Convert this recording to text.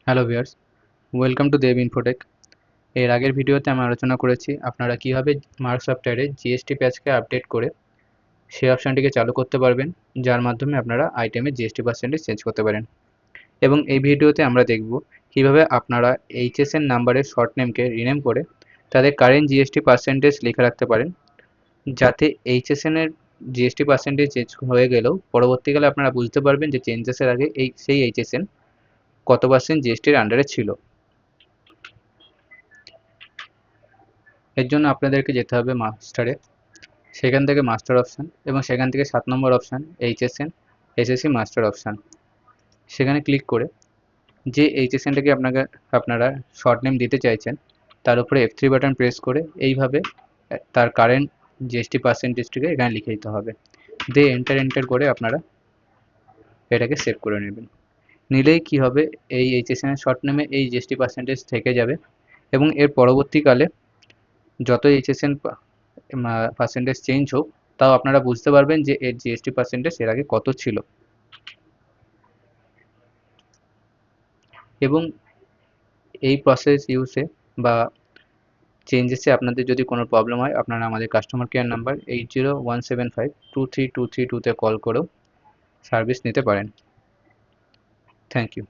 Hello viewers, welcome to Dev Infotech. এর আগের ভিডিওতে আমি আলোচনা করেছি আপনারা কিভাবে মার্ক সফটওয়্যারে জিএসটি প্যাচকে আপডেট করে সেই অপশানটিকে চালু করতে পারবেন, যার মাধ্যমে আপনারা আইটেমের জিএসটি পার্সেন্টেজ চেঞ্জ করতে পারেন। এবং এই ভিডিওতে আমরা দেখব কিভাবে আপনারা এইচএসএন নাম্বারের শর্ট নেমকে রিনেম করে তাদের কারেন্ট জিএসটি পার্সেন্টেজ লিখে রাখতে পারেন, যাতে এইচএসএন এর জিএসটি পার্সেন্টেজ চেঞ্জ হয়ে গেলেও পরবর্তীকালে আপনারা বুঝতে পারবেন যে চেঞ্জেসের আগে সেই এইচএসএন কত পার্সেন্ট জিএসটির আন্ডারে ছিল। এর জন্য আপনাদেরকে যেতে হবে মাস্টারে, সেখান থেকে মাস্টার অপশান এবং সেখান থেকে 7 নম্বর অপশান এইচএসএন এসএসসি মাস্টার অপশান, সেখানে ক্লিক করে যে এইচএসএনটাকে আপনারা শর্ট নেম দিতে চাইছেন তার উপরে F3 বাটন প্রেস করে এইভাবে তার কারেন্ট জিএসটি পার্সেন্টেজটিকে এখানে লিখে দিতে হবে। দিয়ে এন্টার করে আপনারা এটাকে সেভ করে নেবেন। নিলেই কি হবে, এই এইচএসএন এর শর্ট নেমে এই জিএসটি পার্সেন্টেজ থেকে যাবে এবং এর পরবর্তীকালে যত এইচএসএন পার্সেন্টেজ চেঞ্জ হোক, তাও আপনারা বুঝতে পারবেন যে এর জিএসটি পার্সেন্টেজ এর আগে কত ছিল। এবং এই প্রসেস ইউজে বা চেঞ্জেসে আপনাদের যদি কোনো প্রবলেম হয়, আপনারা আমাদের কাস্টমার কেয়ার নাম্বার 8017523232 তে কল করেও সার্ভিস নিতে পারেন। Thank you.